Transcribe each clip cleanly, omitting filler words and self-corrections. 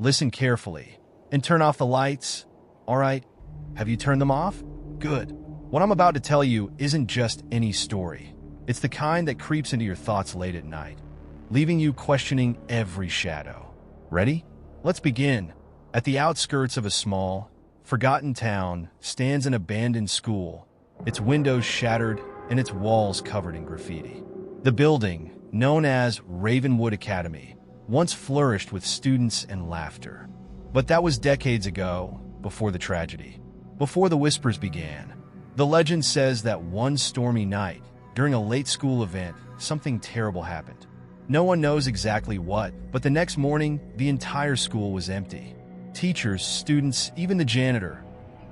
Listen carefully. And turn off the lights. All right? Have you turned them off? Good. What I'm about to tell you isn't just any story. It's the kind that creeps into your thoughts late at night, leaving you questioning every shadow. Ready? Let's begin. At the outskirts of a small, forgotten town stands an abandoned school, its windows shattered and its walls covered in graffiti. The building, known as Ravenwood Academy, once flourished with students and laughter. But that was decades ago, before the tragedy, before the whispers began. The legend says that one stormy night, during a late school event, something terrible happened. No one knows exactly what, but the next morning, the entire school was empty. Teachers, students, even the janitor,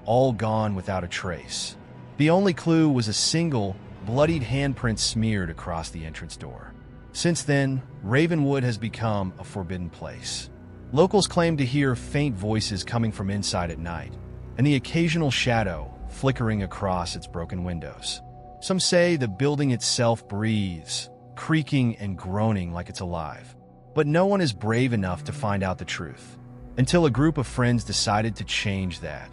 all gone without a trace. The only clue was a single, bloodied handprint smeared across the entrance door. Since then, Ravenwood has become a forbidden place. Locals claim to hear faint voices coming from inside at night, and the occasional shadow flickering across its broken windows. Some say the building itself breathes, creaking and groaning like it's alive. But no one is brave enough to find out the truth, until a group of friends decided to change that.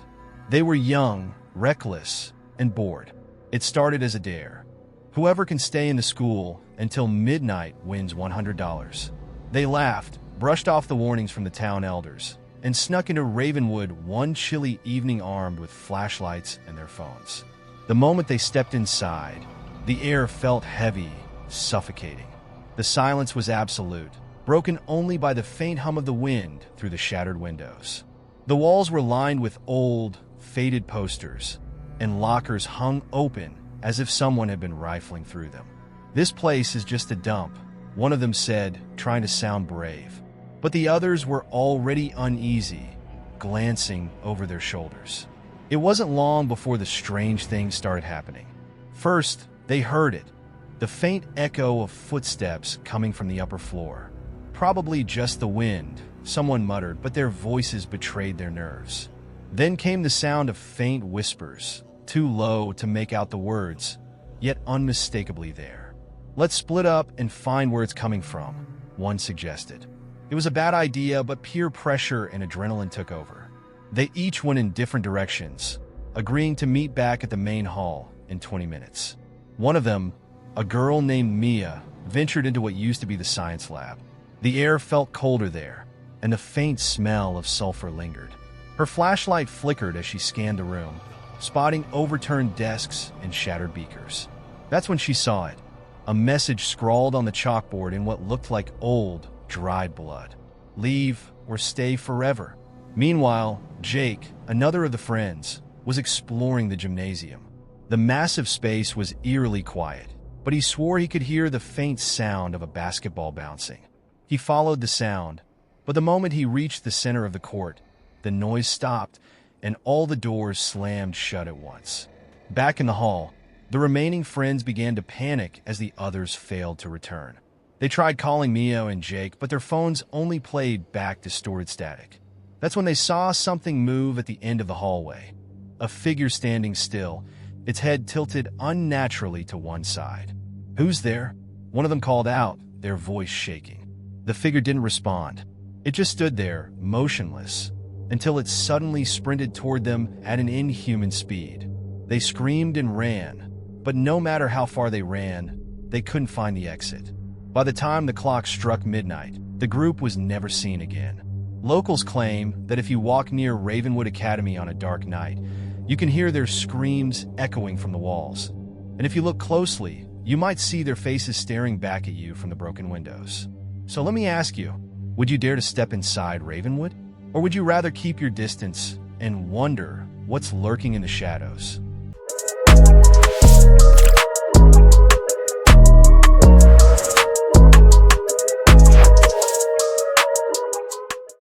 They were young, reckless, and bored. It started as a dare. Whoever can stay in the school until midnight wins $100. They laughed, brushed off the warnings from the town elders, and snuck into Ravenwood one chilly evening armed with flashlights and their phones. The moment they stepped inside, the air felt heavy, suffocating. The silence was absolute, broken only by the faint hum of the wind through the shattered windows. The walls were lined with old, faded posters, and lockers hung open as if someone had been rifling through them. "This place is just a dump," one of them said, trying to sound brave. But the others were already uneasy, glancing over their shoulders. It wasn't long before the strange things started happening. First, they heard it, the faint echo of footsteps coming from the upper floor. Probably just the wind, someone muttered, but their voices betrayed their nerves. Then came the sound of faint whispers, too low to make out the words, yet unmistakably there. "Let's split up and find where it's coming from," one suggested. It was a bad idea, but peer pressure and adrenaline took over. They each went in different directions, agreeing to meet back at the main hall in 20 minutes. One of them, a girl named Mia, ventured into what used to be the science lab. The air felt colder there, and the faint smell of sulfur lingered. Her flashlight flickered as she scanned the room, spotting overturned desks and shattered beakers. That's when she saw it, a message scrawled on the chalkboard in what looked like old, dried blood. "Leave or stay forever." Meanwhile, Jake, another of the friends, was exploring the gymnasium. The massive space was eerily quiet, but he swore he could hear the faint sound of a basketball bouncing. He followed the sound, but the moment he reached the center of the court, the noise stopped and all the doors slammed shut at once. Back in the hall, the remaining friends began to panic as the others failed to return. They tried calling Mia and Jake, but their phones only played back distorted static. That's when they saw something move at the end of the hallway. A figure standing still, its head tilted unnaturally to one side. "Who's there?" one of them called out, their voice shaking. The figure didn't respond. It just stood there, motionless, until it suddenly sprinted toward them at an inhuman speed. They screamed and ran, but no matter how far they ran, they couldn't find the exit. By the time the clock struck midnight, the group was never seen again. Locals claim that if you walk near Ravenwood Academy on a dark night, you can hear their screams echoing from the walls. And if you look closely, you might see their faces staring back at you from the broken windows. So let me ask you, would you dare to step inside Ravenwood? Or would you rather keep your distance and wonder what's lurking in the shadows?